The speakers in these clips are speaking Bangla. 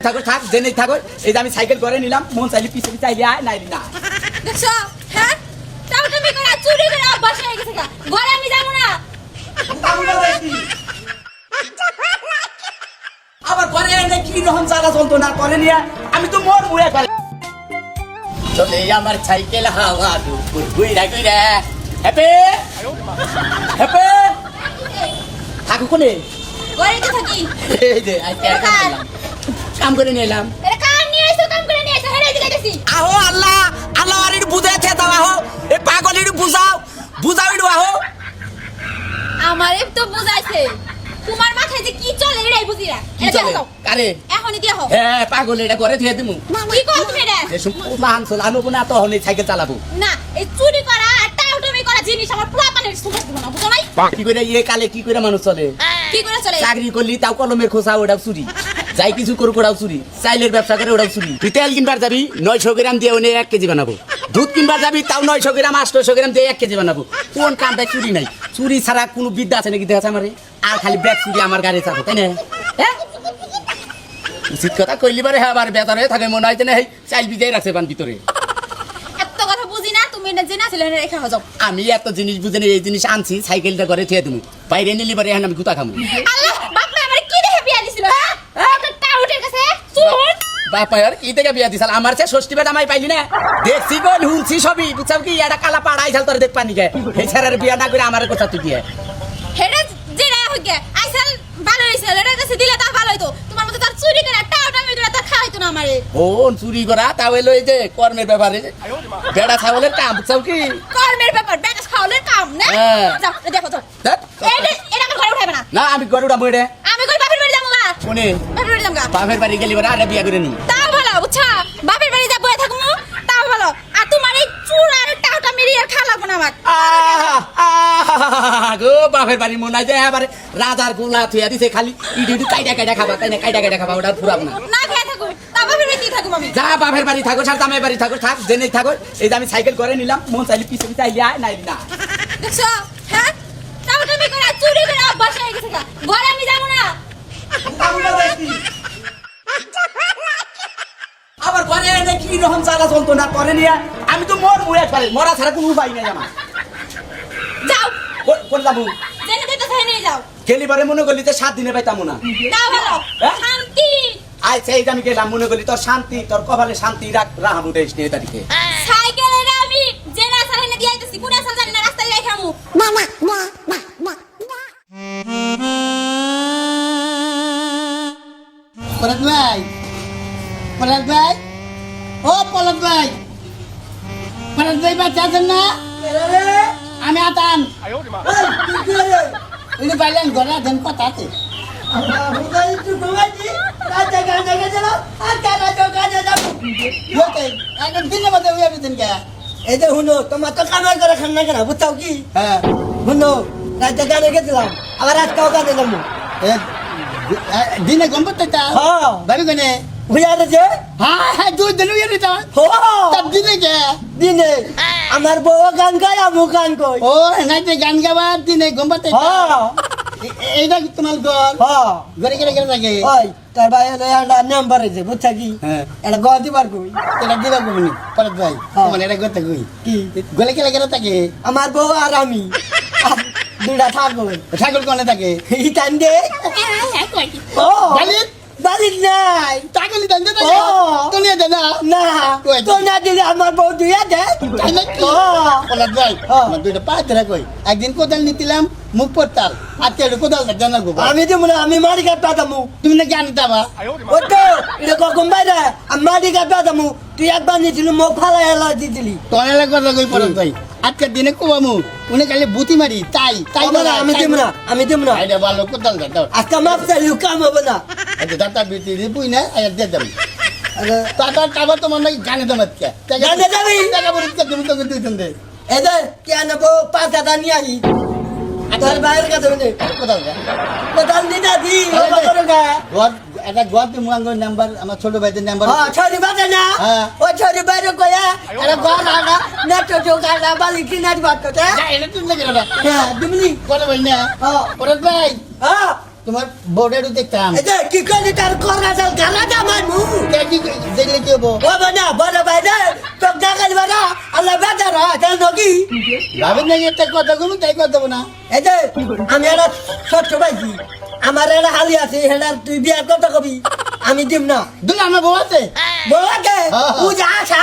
থাকো থাক জেনেই থাকো এই যে আমি সাইকেল করে নিলাম মন চাইলে পিছে চাইলে আয় নাইলি না দেখছো হ্যাঁ টাউটামি করে চুরি করে অভ্যাস হয়ে গেছে ঘরে আমি যাব না আবার ঘরে এনে কি রকম চালা চলতো না করে নিয়ে আমি তো মোর মুয়ে করে চলে আমার সাইকেল হাওয়া দুপুর গুইরা গুইরা হ্যাপি হ্যাপি থাকো কোনে ঘরে তো থাকি এই যে আজকে কাম করে নিলাম এর কান নিয়ে এসো কাম করে নিয়ে এসো হেরে দিতেছি আহো আল্লাহ আল্লাহ আর একটু বুঝাইতে দাও আহো এ পাগল একটু বুঝাও একটু আহো আমারে তো বুঝাইছে তোমার মাথায় যে কি চলে এটাই বুঝি না এটা দাও কারে এখনই দিয়া হোক হ্যাঁ পাগল এটা করে দিয়ে দিমু কি কর তুমি এটা এসব মান চল আনবো না তো হলে সাইকেল চালাবো না এই চুরি করা আর টাউটামি করা জিনিস আমার পুরো পানের সুপার দিব না বুঝো নাই কি করে ইয়ে কালে কি করে মানুষ চলে কি করে চলে চাকরি করলি তাও কলমের খোসা ওটাও চুরি যাই কিছু করুক ওটাও চুরি চাইলের ব্যবসা করে ওটাও চুরি তুই তেল কিনবার যাবি 900 গ্রাম দিয়ে ওনে 1 কেজি বানাবো দুধ কিনবার যাবি তাও 900 গ্রাম 800 গ্রাম দিয়ে 1 কেজি বানাবো কোন কামটা চুরি নাই চুরি ছাড়া কোনো বিদ্যা আছে নাকি দেখা আমারে আর খালি ব্যাগ চুরি আমার গাড়ি চাপো তাই না হ্যাঁ উচিত কথা কইলি বারে হ্যাঁ আবার বেতার হয়ে থাকে মনে হয় না চাইল বিজাই রাখছে বান ভিতরে এত কথা বুঝি না তুমি এটা জেনা ছিল রেখা হজাও আমি এত জিনিস বুঝে এই জিনিস আনছি সাইকেলটা করে থিয়ে তুমি বাইরে নিলি বারে এখন আমি গুতা খামু আল্লাহ বাপরে আমারে কি দেখে বিয়া দিছিল হ্যাঁ একটা টাউটের কাছে চুর বাপায়ার কি থেকে বিয়া দিছাল আমার চেয়ে ষষ্ঠী বেটা মাই পাইলি না দেখছি গো হুনছি সবই বুঝছাও কি এটা কালা পাড়াই ঝাল তোর দেখ পানি গে এই ছাড়ার বিয়া না করে আমার কথা তুই দিয়ে হেডা জেনা হইগে আইসাল ভালো হইছিল এটার কাছে দিলে তা ভালো হইতো তোমার মতো তার চুরি করে টাউটামি করে তা খাওয়াইতো না আমারে ও চুরি করা তাও এলো এই যে কর্মের ব্যাপারে বেড়া ছাগলের কাম বুঝছাও কি কর্মের ব্যাপার ব্যাটাস খাওয়ালের কাম না হ্যাঁ। যাও দেখো তো ধ্যাৎ, এটা আমার ঘরে উঠাইবে না না আমি গরুটা মরে আমি কই বাপের বাড়ি যাবো গা শুনে বাপের বাড়ি যাবো গা বাপের বাড়ি গেলি বারে আরে বিয়া করে নি তাও ভালো বুঝছা বাপের বাড়ি যাবো থাকমু তাও ভালো আর তোমার এই চুর আর টাউটামি আর খাওয়া লাগবো না আমার গো বাপের বাড়ি মনে হয় যে এবারে রাজার গোলা থুয়া দিছে খালি ইডি কাইটা খাবা তাই না কাইটা খাবা ওটা ফুরাব না না খেয়ে থাকো তা বাপের বাড়ি থাকুম আমি যা বাপের বাড়ি থাকো সার জামাই বাড়ি থাকো থাক জেনেই থাকো এই যে আমি সাইকেল করে নিলাম মন চাইলে পিছে চাইলে আয় নাইলি না দেখছো হ্যাঁ টাউটামি করে চুরি করে অভ্যাস হয়ে গেছে ঘরে আমি যাবো না আবার ঘরে এনে কি রকম চালা চলতো না করে নিয়ে আমি তো মোর মুয়ে পারে মরা ছাড়া কোনো উপায় নাই আমার যাও কোন যাবো জেনে দিতে চাই নিয়ে যাও গেলি বারে মনে করলি তো 7 দিনে পাইতাম না তাও ভালো হ্যাঁ? শান্তি আচ্ছা এই যে আমি গেলাম মনে করলি তোর শান্তি তোর কপালে শান্তি রাহাম উঠে এসে তারিখে সাইকেলের আমি জেনা সারাইনে দিয়ে আইতেছি কোন আসল জানি না রাস্তায় যাই খামু পলক ভাই ও পলক ভাই বাচ্চা আছেন না আমি আতাম ইনি পাইলেন ঘরে আছেন কথা আছে এখন দিনের মধ্যে হয়ে যেতেন কে এই যে শুনো তোমার তো কামাই করে খান না কেন বুঝছাও কি হ্যাঁ শুনো রাতে গানে গেছিলাম আবার রাতটাও গানে গেলাম দিনে গম করতে চাও হ্যাঁ ভাবি কোনে বুঝা গেছে হ্যাঁ 2 দিন হয়ে যেতাম তার দিনে কে দিনে আমার বউ গান গায় আমু গান কই ও নাইতে গান গাবার দিনে গম করতে হ্যাঁ এইটা তোমার গল হ্যাঁ ঘরে গেলে গেলে থাকে ওই তার ভাই হলো একটা নাম্বার আছে বুঝছা কি হ্যাঁ এটা গদ দিবার কই এটা দিবা কমনি পলক ভাই মানে এটা করতে কই কি গলে গেলে গেলে থাকে আমার বউ আর আমি দুটা থাকবো ঠাকুর কোনে থাকে এই টাইম দে ও গালিত বালিক নাই টাকলি দান দে থাকে ও। তুমি দে না না কই? তো না দিলে আমার বউ দুইয়া দে তাই নাকি ও। পলক ভাই হ্যাঁ। আমার দুইটা পা ধরে কই একদিন কোদাল নিতিলাম মুখ পড়তাল আজকে একটু কোদাল জানা গো আমি তো মনে আমি মারি কাটটা দামু তুমি নাকি আনিতা বা ও তো এটা কখন বাইরে আমি মারি কাটটা দামু তুই একবার নিয়েছিল মুখ ফালা এলা দিছিলি তোরা কথা কই পলক ভাই আজকে দিনে কোবামু উনি খালি বুতি মারি তাই তাই বলা আমি দিব না আমি দিব না আইডা ভালো কোদাল দাও আজকে মাপ চাইলেও কাম হবে না আচ্ছা দাতা বিতি রিপুই না আয়া দে দাম আরে, টাকা টাকা তোমার নাকি জানে তো মাতকে জানে যাবি? টাকা বড় তুমি তো কিন্তু দিতেন দে এদের কে নেবো 5,000 নিয়ে আই তোর বাইরের কাছে বলে কোদাল দে কোথাল দিদা দি করে গা গদ এটা গদ মুয়াঙ্গর নাম্বার আমার ছোট ভাইদের নাম্বার হ্যাঁ ছড়ি বাজে না হ্যাঁ। ও ছড়ি বাইরে কয়া আরে গন আগা নেটো জোগাড়া বালি কি নাচ বাত করতে যা এটা তুমি লাগে না হ্যাঁ দিমনি কোন ভাই না হ্যাঁ পরত ভাই হ্যাঁ তো তোমার বর্ডারও দেখতাম এই যে কি করলি তার করা যাল গালা জামাই মু কে কি দেখলে কি হবো ও বানা বড় ভাই রে তোক দেখা দিবা না আল্লাহ বেজার হয় কেন নকি ভাবেন না একটা কথা কমু তাই কথা দেবো না এই যে আমি একটা ছোট্ট ভাইছি আমার একটা হালি আছে হেডার তুই বিয়ার কথা কবি আমি দিম না দুলা আমার বউ আছে বউকে পূজা আসা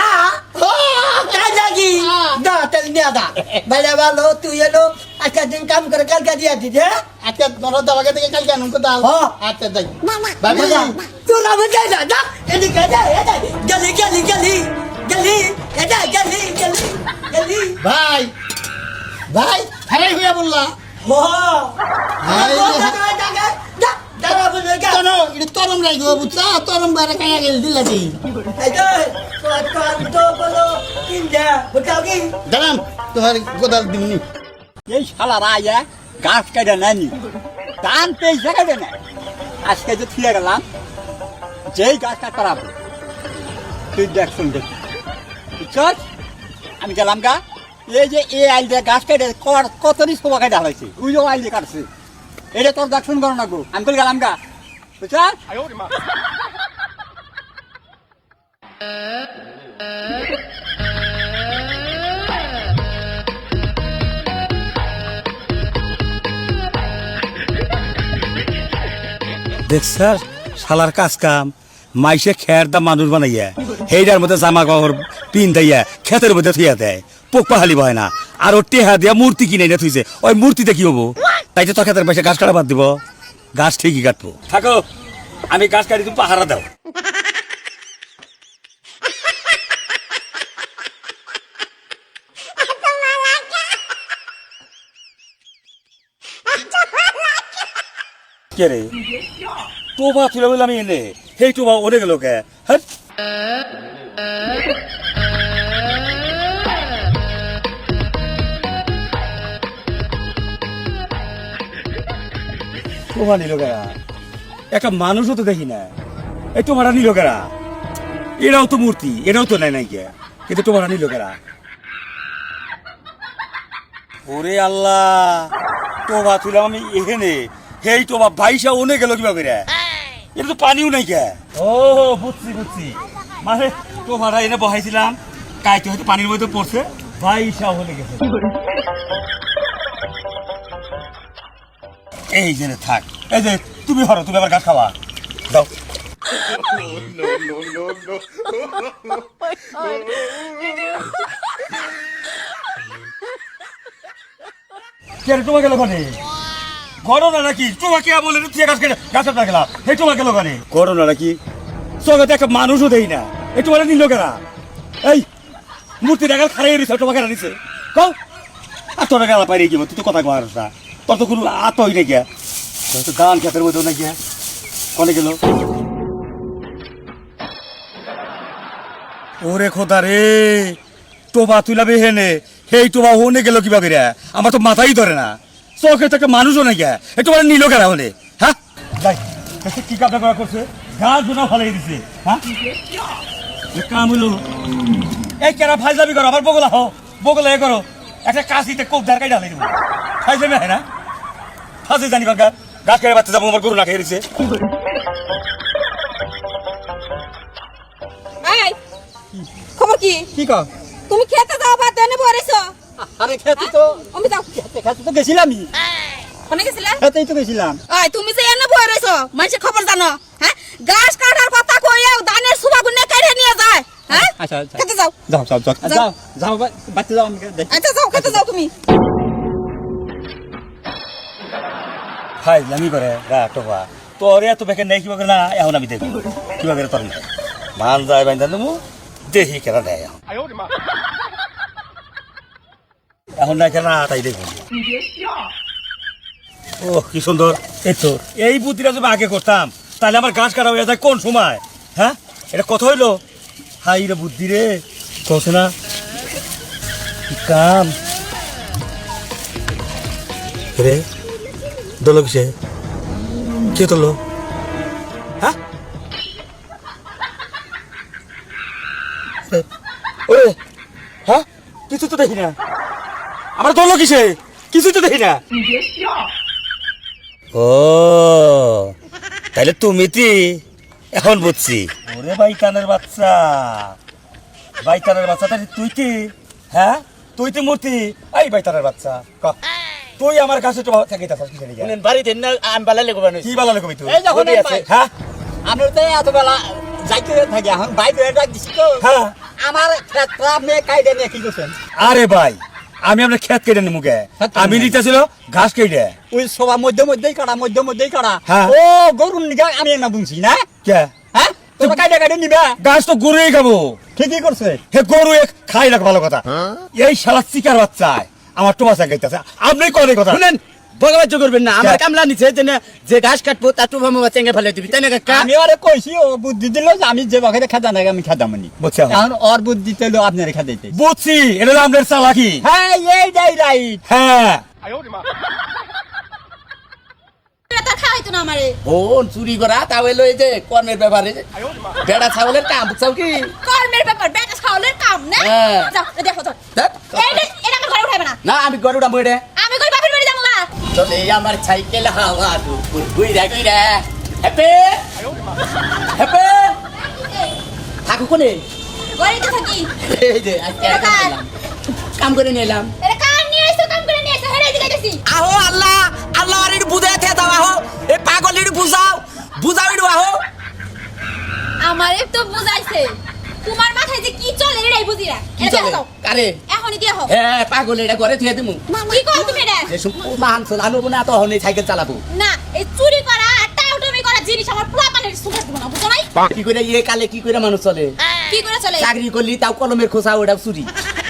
কাজ লাগি না তেল নিয়ে দা বাইরে ভালো তুই এলো আজকে দিন কাম করে কালকে দিয়ে দিস হ্যাঁ আজকে তোমার দাবাকে থেকে কালকে আনুন কোথাও আচ্ছা তাই ভাবি তুই না বুঝাই না যা এদিকে যা গেলি গেলি গেলি গেলি এটা গেলি গেলি গেলি ভাই ভাই হারাই হইয়া বললা ও হাই দাঁড়া বুঝে গা কেন এটা তরম রাখবো বুঝছা তরম বাইরে কাইয়া গেল দিলা দি এই যে তো বলো কিনজা বুঝাও কি দাঁড়ান তোমার কোদাল দিমনি এই শালারা আয়া গাছ কেটে নেয়নি টান পেয়েছে কেটে নেয় আজকে যে ফিরে গেলাম যেই গাছটা পারাবো তুই দেখ শুন দেখ বুঝছস আমি গেলাম গা এই যে এ আইল দিয়ে গাছ কেটে কতনি শোভা কেটে হয়েছে ওই যে আইল দিয়ে কাটছে এটা তোর দেখ শুন করো না গো আমি তো গেলাম গা বুঝছস দেখছার শালার কাজ কাম মাইসে খের দা মানুষ বানাইয়া হেইডার মধ্যে জামা কাপড় পিন দাইয়া ক্ষেতের মধ্যে থুইয়া দেয় পোক পাহালি বয় না আর ও টেহা দিয়া মূর্তি কিনে না থুইছে ওই মূর্তিতে কি হবো তাই তো ক্ষেতের পাশে গাছ কাটা বাদ দিব গাছ ঠিকই কাটবো থাকো আমি গাছ কাটি তুমি পাহারা দাও কে রে টোবা তুলে বললাম এনে সেই টোবা ওরে গেল কে হ্যাঁ টোবা নিল কেরা একটা মানুষও তো দেখি না এই টোবাটা নিল কেরা এরাও তো মূর্তি এরাও তো নেয় নাই কে কিন্তু টোবাটা নিল কেরা ওরে আল্লাহ টোবা তুলাম আমি এখানে হেই টোবা বাইশা ওনে গেল কিবা করে এটা তো পানিও নাই কে ও বুঝছি বুঝছি মানে টোবাটা এনে বহাইছিলাম কাইতে হয়তো পানির মধ্যে পড়ছে বাইশা হলে গেছে এই যে থাক এই যে তুমি হরো তুমি আবার গাছ খাওয়া দাও কে তোমার গেল ওখানে করোনা নাকি তোমাকে বলে তুই গাছের না গেলাম এই তোমার গেল ওখানে করোনা নাকি জগতে একটা মানুষও দেই না একটু বলে নিল কেনা এই মূর্তি দেখার খারাই দিছে তোমাকে নিছে কও আর তোরা গেলা পাইরে কি তুই তো কথা কওয়ার না তোর তো কোনো আতই নাই গিয়া তোর তো গান খেতের মধ্যেও নাই গিয়া কনে গেল ওরে খোদা রে টোবা তুলাবে হেনে এই টোবা ওনে গেল কিবা করে আমার তো মাথাই ধরে না চোখে তো একটা মানুষও নাই গিয়া একটু মানে নিল কেনা হলে হ্যাঁ যাই কি কাপড় করা করছে গাছ গোনা ফালাই দিছে হ্যাঁ কাম হলো এই কেনা ফাইজাবি করো আবার বগলা হো বগলা এ করো একটা কাশিতে কোপ ধার কাই ঢালাই দেবো ফাইজাবি হয় না ফাঁসে জানি কাকা গাছ কেটে বাচ্চা যাবো আমার গরু না খেয়ে দিছে এই খবর কি কি কর তুমি খেতে যাও বা দেনে বরেছো আরে খেতে তো আমি যাও খেতে তো গেছিলামই কোনে গেছিলা খেতেই তো গেছিলাম ওই তুমি যে এনে বরেছো মানুষের খবর জানো হ্যাঁ গাছ কাটার কথা কইও ধানের সুবা গুনে কেটে নিয়ে যায় হ্যাঁ আচ্ছা আচ্ছা খেতে যাও যাও যাও যাও যাও যাও বাচ্চা যাও আমি দেখি আচ্ছা যাও খেতে যাও তুমি ফাইজলামি করে গা টোবা তোর এত বেকে নেই কিবা করে না এখন আমি দেখবো কিবা করে তোর মান যায় বাইন্দা দেবো দেখি কেনা দেয় এখন না কেনা তাই দেখবো ও কি সুন্দর এই তো এই বুদ্ধিটা যদি আগে করতাম তাহলে আমার গাছ কাটা হয়ে যায় কোন সময় হ্যাঁ এটা কত হইলো হাই রে বুদ্ধি রে কছে না কি কাম রে দোলো কিসে কে তোলো হ্যাঁ ওরে হ্যাঁ কিছু তো দেখি না আমার দোলো কিসে কিছু তো দেখি না ও তাহলে তুমি কি এখন বুঝছি ওরে বাইতানের বাচ্চা তাহলে তুই কি হ্যাঁ তুই তো মূর্তি এই বাইতানের বাচ্চা ক তুই আমার কাছে তো থাকিতাছিস কি জানি বাড়িতে না আমি বালা লেগো বানো কি বালা লাগবি তুই এই যখন বলি আছে। হ্যাঁ আমি তো এত বেলা যাইতে থাকি এখন বাইরে ডাক দিছি তো হ্যাঁ আমার ক্ষেত্রে আপনি কাইডে নিয়ে কি করছেন আরে ভাই আমি আপনার খেত কেটে নি মুখে খেত কেটে আমি নি? নিতেছিল ঘাস কেটে ওই সবার মধ্যেই কাটা হ্যাঁ। ও গরুর নিগা আমি না বুঝছি না কে হ্যাঁ তোমরা কাইডে নিবা ঘাস তো গরুই খাবো ঠিকই করছে হে গরু খাই না ভালো কথা এই শালা চিকার বাচ্চায় আমার টোবা চাইতেছে আপনি কোন কথা শুনেন বগাবাজ্য করবেন না আমার কে? কামলা নিছে যে ঘাস কাটবো তার টুবা মামা চেঙ্গে ফেলে দিবি তাই না কাকা আমি আরে কইছি ও বুদ্ধি দিল যে আমি যে বাঘে খেতা না আমি খেতামনি বুঝছি আমি। এখন ওর বুদ্ধি দিল আপনার খেতাইতে বুঝছি এটা হলো আপনার চালাকি হ্যাঁ এইটাই রাইট হ্যাঁ তার খাওয়াইতো না আমারে বোন চুরি করা তাও এলো এই যে কর্মের ব্যাপারে বেড়া ছাগলের কাম বুঝছাও কি কর্মের ব্যাপার বেটা খাওয়ালের কাম না হ্যাঁ। যাও দেখো তো ধ্যাৎ। এটা আমার ঘরে উঠাইবে না না আমি গরুটা বইরে আমি কই বাপের বাড়ি যাবো না চলে আমার সাইকেল হাওয়া দুপুর গুইরা গুইরা হ্যাপে হ্যাপে থাকু কোনে ঘরেতে থাকি এই যে আজকে আর কাম করলাম। কাম করে নিলাম এটা কাম নিয়ে আইছো কাম করে নিয়ে আইছো হেরে দিকে গেছি আহো আল্লাহ আল্লাহ আর একটু বুঝাই থে দাও আহো এই পাগল একটু বুঝাও একটু আহো আমারে তো বুঝাইছে তোমার মাথায় যে কি চলে এটাই বুঝি না কি চলে কারে এখনই দিয়ে হোক হ্যাঁ পাগল এটা করে থুয়ে দিমু কি কও তুমি এটা যে মাহান চলানো না তো হনে সাইকেল চালাবো না এই চুরি করা আর টাউটুমি করা জিনিস আমার পোলাপানের সুগার দিব না বুঝো নাই কি করে ইয়ে কালে কি করে মানুষ চলে কি করে চলে চাকরি করলি তাও কলমের খোসা ওটাও চুরি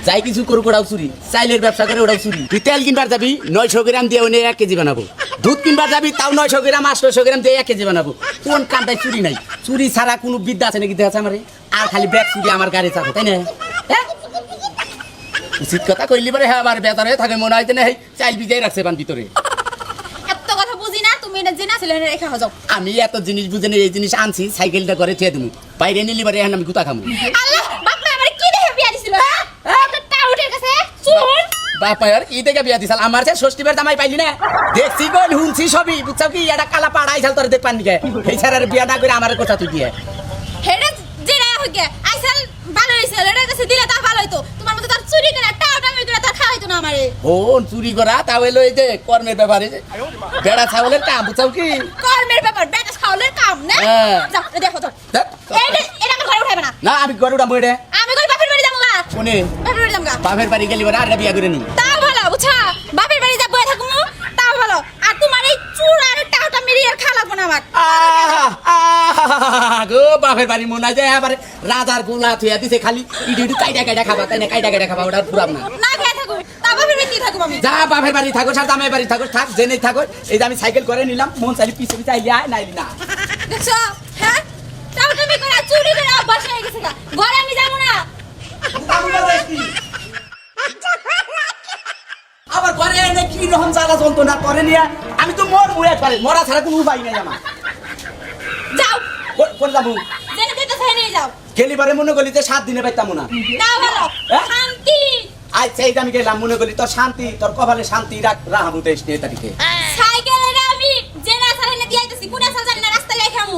যাই কিছু করুক ওটাও চুরি চাইলের ব্যবসা করে ওটাও চুরি তুই তেল কিনবার যাবি 900 গ্রাম দিয়ে ওনে 1 কেজি বানাবো দুধ কিনবার যাবি তাও 900 গ্রাম 800 গ্রাম দিয়ে 1 কেজি বানাবো কোন কামটাই চুরি নাই চুরি ছাড়া কোনো বিদ্যা আছে নাকি দেখা আমারে আর খালি ব্যাগ চুরি আমার গাড়ি চাপো তাই না হ্যাঁ উচিত কথা কইলি পরে হ্যাঁ আমার বেতারে থাকে মনে হয় না চাইল বিজাই রাখছে বান ভিতরে এত কথা বুঝি না তুমি এটা জেনা ছিল রেখে যাও আমি এত জিনিস বুঝে এই জিনিস আনছি সাইকেলটা করে থুয়ে দিমু বাইরে নিলি পরে এখন আমি গুতা খামু আল্লাহ বাপরে আমারে কি দেখে বিয়া দিছিল হ্যাঁ একটা টাউটের কাছে চুর বাপায়ার কি থেকে বিয়া দিছাল আমার যে ষষ্ঠীবার জামাই পাইলি না দেখছি কই হুনছি সবই বুঝছাও কি এটা কালা পাড়াই ছাল তোর দেখ পান নিকে এই ছাড়ার বিয়া না করে আমার কথা তুই দিয়ে হেডে জেনা হইগে আইসাল ভালো হইছে এটার কাছে দিলে তা ভালো হইতো তোমার মতো তার চুরি করে টাউটামি করে তার খাওয়াইতো না আমারে ও চুরি করা তাও এলো এই যে কর্মের ব্যাপারে বেড়া ছাগলের কাম বুঝছাও কি কর্মের ব্যাপার বেটা খাওয়ালের কাম না হ্যাঁ। যাও দেখো তো ধ্যাৎ। এটা আমার ঘরে উঠাইবে না না আমি গরুটা বইরে আমি কই বাপের বাড়ি যাবো না কোনে বাপের বাড়ি যাবো না বাপের বাড়ি গেলি পরে আর বিয়া করে নি তা ভালো বুঝছা বাপের বাড়ি যাবো থাকুম তা ভালো আর তোমার এই চুর আর টাউটা মেরি আর খা লাগবো না আমার গো বাপের বাড়ি মনে হয় যে এবারে রাজার গোলা থুয়া দিছে খালি ইডি ইডি কাইটা খাবা তাই না কাইটা খাবা ওটা পুরাম না না খেয়ে থাকো তা বাপের বাড়ি থাকুম আমি যা বাপের বাড়ি থাকো আর জামাই বাড়ি থাকো থাক জেনেই থাকো এই যে আমি সাইকেল করে নিলাম মন চাইলি পিছে পিছে আইলি আয় নাইলি না দেখছো হ্যাঁ টাউটামি করে চুরি করে অভ্যাস হয়ে গেছে গা। ঘরে আমি যাবো না আবার ঘরে এনে কি রকম জ্বালা যন্ত্রণা করে নিয়ে আমি তো মরা ছাড়া কোনো উপায় নেই আমার যাও কোন যাবো জেনে দিতে চাই নিয়ে যাও গেলি বারে মনে করলি যে 7 দিনে পাইতাম না না ভালো হ্যাঁ? শান্তি আচ্ছা এই যে আমি গেলাম মনে করলি তোর শান্তি তোর কপালে শান্তি রাহাবু 23 তারিখে সাইকেলে আমি জেনা সারানে দিয়াইতেছি কোনা সাল জানি না রাস্তায় রাখামু